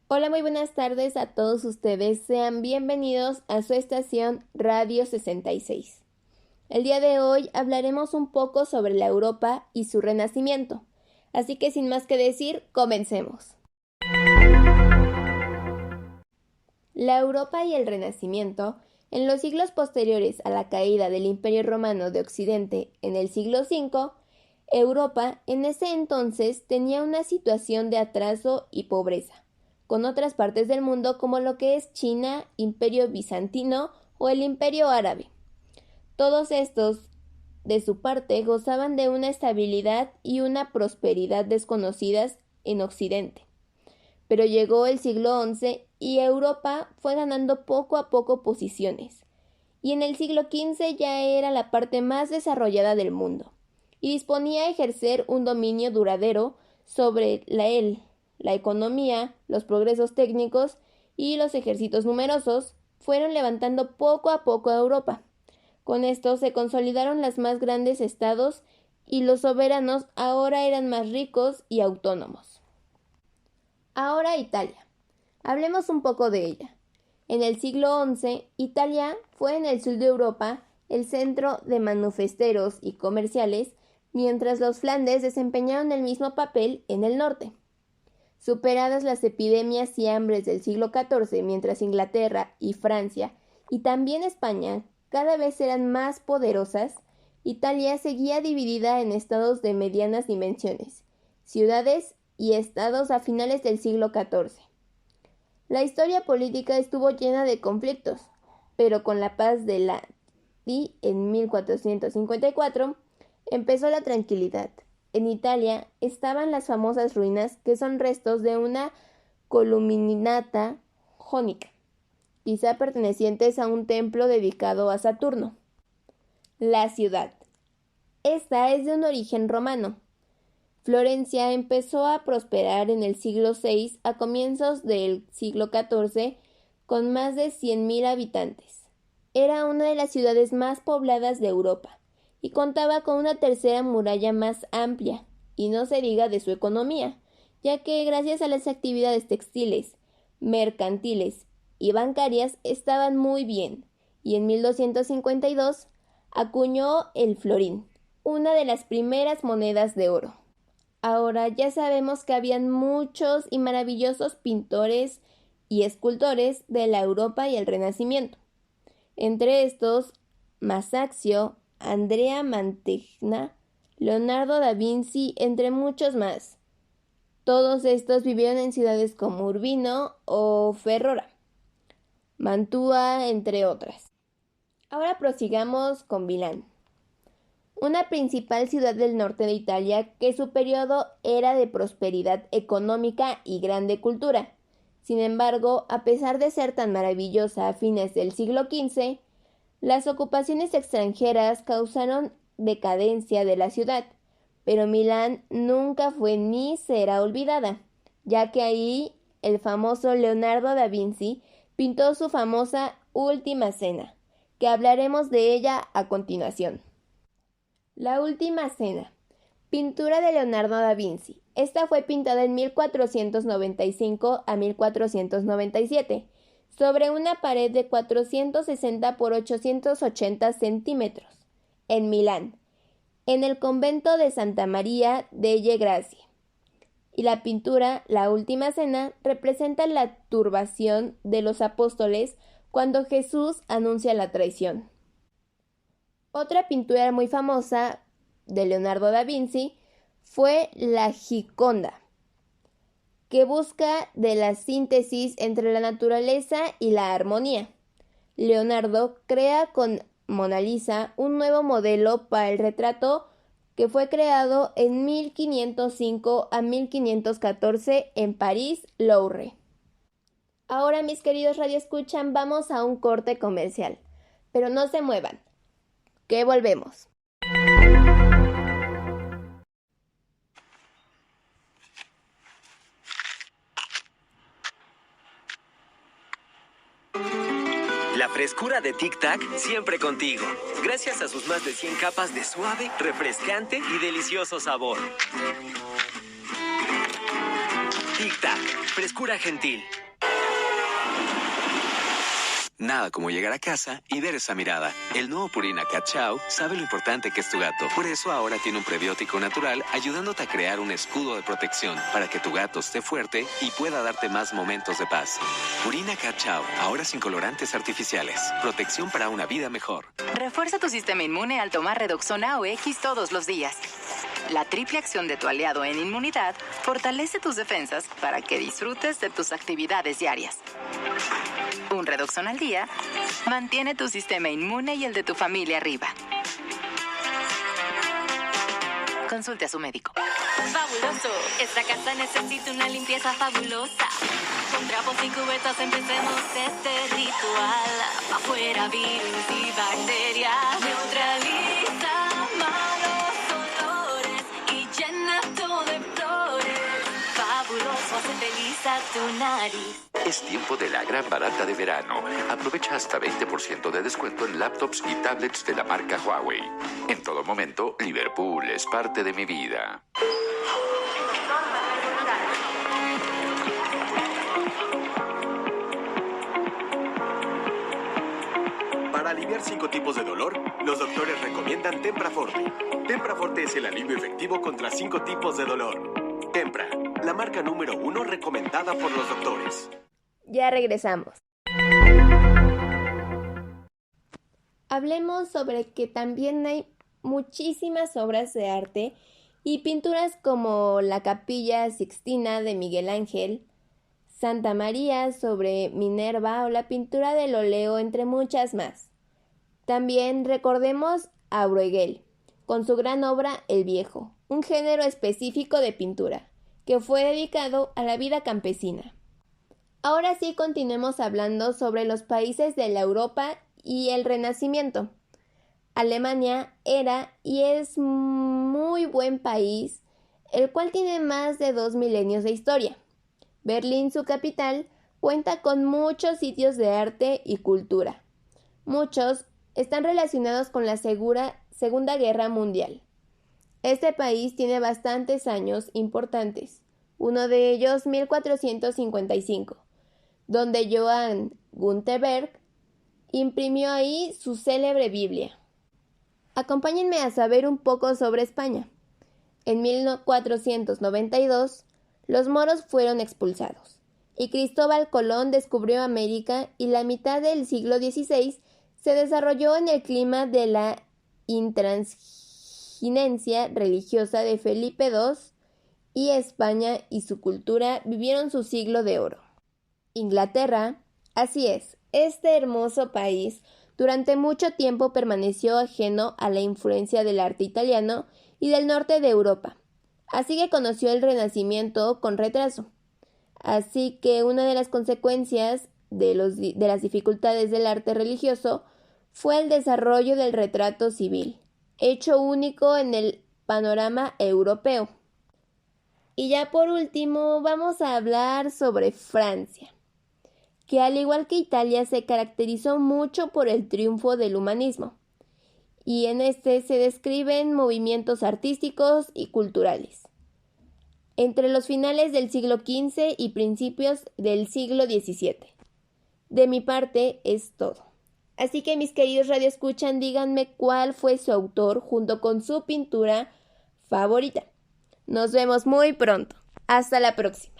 Hola, muy buenas tardes a todos ustedes. Sean bienvenidos a su estación Radio 66. El día de hoy hablaremos un poco sobre la Europa y su renacimiento. Así que sin más que decir, comencemos. La Europa y el Renacimiento, en los siglos posteriores a la caída del Imperio Romano de Occidente en el siglo V, Europa en ese entonces tenía una situación de atraso y pobreza, con otras partes del mundo como lo que es China, Imperio Bizantino o el Imperio Árabe. Todos estos, de su parte, gozaban de una estabilidad y una prosperidad desconocidas en Occidente. Pero llegó el siglo XI y Europa fue ganando poco a poco posiciones, y en el siglo XV ya era la parte más desarrollada del mundo, y disponía a ejercer un dominio duradero sobre la economía, los progresos técnicos y los ejércitos numerosos fueron levantando poco a poco a Europa. Con esto se consolidaron los más grandes estados y los soberanos ahora eran más ricos y autónomos. Ahora Italia. Hablemos un poco de ella. En el siglo XI, Italia fue en el sur de Europa el centro de manufactureros y comerciales, mientras los Flandes desempeñaron el mismo papel en el norte. Superadas las epidemias y hambres del siglo XIV, mientras Inglaterra y Francia, y también España, cada vez eran más poderosas, Italia seguía dividida en estados de medianas dimensiones, ciudades y estados a finales del siglo XIV. La historia política estuvo llena de conflictos, pero con la paz de Lati en 1454 empezó la tranquilidad. En Italia estaban las famosas ruinas que son restos de una columnata jónica, quizá pertenecientes a un templo dedicado a Saturno. La ciudad. Esta es de un origen romano. Florencia empezó a prosperar en el siglo VI a comienzos del siglo XIV con más de 100.000 habitantes. Era una de las ciudades más pobladas de Europa y contaba con una tercera muralla más amplia, y no se diga de su economía, ya que gracias a las actividades textiles, mercantiles y bancarias estaban muy bien, y en 1252 acuñó el florín, una de las primeras monedas de oro. Ahora ya sabemos que habían muchos y maravillosos pintores y escultores de la Europa y el Renacimiento. Entre estos, Masaccio, Andrea Mantegna, Leonardo da Vinci, entre muchos más. Todos estos vivieron en ciudades como Urbino o Ferrara, Mantua, entre otras. Ahora prosigamos con Milán, una principal ciudad del norte de Italia que su periodo era de prosperidad económica y grande cultura. Sin embargo, a pesar de ser tan maravillosa a fines del siglo XV, las ocupaciones extranjeras causaron decadencia de la ciudad, pero Milán nunca fue ni será olvidada, ya que ahí el famoso Leonardo da Vinci pintó su famosa Última Cena, que hablaremos de ella a continuación. La Última Cena, pintura de Leonardo da Vinci. Esta fue pintada en 1495 a 1497, sobre una pared de 460 por 880 centímetros, en Milán, en el convento de Santa María delle Grazie. Y la pintura, La Última Cena, representa la turbación de los apóstoles cuando Jesús anuncia la traición. Otra pintura muy famosa de Leonardo da Vinci fue la Gioconda, que busca de la síntesis entre la naturaleza y la armonía. Leonardo crea con Mona Lisa un nuevo modelo para el retrato que fue creado en 1505 a 1514 en París, Louvre. Ahora, mis queridos radioescuchan, vamos a un corte comercial, pero no se muevan, que volvemos. La frescura de Tic Tac siempre contigo, gracias a sus más de 100 capas de suave, refrescante y delicioso sabor. Tic Tac, Frescura gentil. Nada como llegar a casa y ver esa mirada. El nuevo Purina Cat Chow sabe lo importante que es tu gato. Por eso ahora tiene un prebiótico natural ayudándote a crear un escudo de protección para que tu gato esté fuerte y pueda darte más momentos de paz. Purina Cat Chow, ahora sin colorantes artificiales. Protección para una vida mejor. Refuerza tu sistema inmune al tomar Redoxona OX todos los días. La triple acción de tu aliado en inmunidad fortalece tus defensas para que disfrutes de tus actividades diarias. Un Redoxon al día mantiene tu sistema inmune y el de tu familia arriba. Consulte a su médico. Fabuloso, esta casa necesita una limpieza fabulosa. Con trapos y cubetas empecemos este ritual. Afuera virus y bacterias. Neutraliza malos olores y llena todo de flores. Fabuloso, hace feliz a tu nariz. Es tiempo de la gran barata de verano. Aprovecha hasta 20% de descuento en laptops y tablets de la marca Huawei. En todo momento, Liverpool es parte de mi vida. Para aliviar 5 tipos de dolor, los doctores recomiendan Tempra Forte. Tempra Forte es el alivio efectivo contra 5 tipos de dolor. Tempra, la marca número 1 recomendada por los doctores. Ya regresamos. Hablemos sobre que también hay muchísimas obras de arte y pinturas como la Capilla Sixtina de Miguel Ángel, Santa María sobre Minerva o la pintura del óleo, entre muchas más. También recordemos a Bruegel, con su gran obra El Viejo, un género específico de pintura, que fue dedicado a la vida campesina. Ahora sí continuemos hablando sobre los países de la Europa y el Renacimiento. Alemania era y es muy buen país, el cual tiene más de 2 milenios de historia. Berlín, su capital, cuenta con muchos sitios de arte y cultura. Muchos están relacionados con la Segunda Guerra Mundial. Este país tiene bastantes años importantes, uno de ellos 1455. Donde Johann Gutenberg imprimió ahí su célebre Biblia. Acompáñenme a saber un poco sobre España. En 1492, los moros fueron expulsados, y Cristóbal Colón descubrió América y la mitad del siglo XVI se desarrolló en el clima de la intransigencia religiosa de Felipe II, y España y su cultura vivieron su siglo de oro. Inglaterra, así es, este hermoso país durante mucho tiempo permaneció ajeno a la influencia del arte italiano y del norte de Europa, así que conoció el Renacimiento con retraso. Así que una de las consecuencias de las dificultades del arte religioso fue el desarrollo del retrato civil, hecho único en el panorama europeo. Y ya por último vamos a hablar sobre Francia, que al igual que Italia se caracterizó mucho por el triunfo del humanismo, y en este se describen movimientos artísticos y culturales entre los finales del siglo XV y principios del siglo XVII. De mi parte es todo. Así que mis queridos radioescuchan, díganme cuál fue su autor junto con su pintura favorita. Nos vemos muy pronto. Hasta la próxima.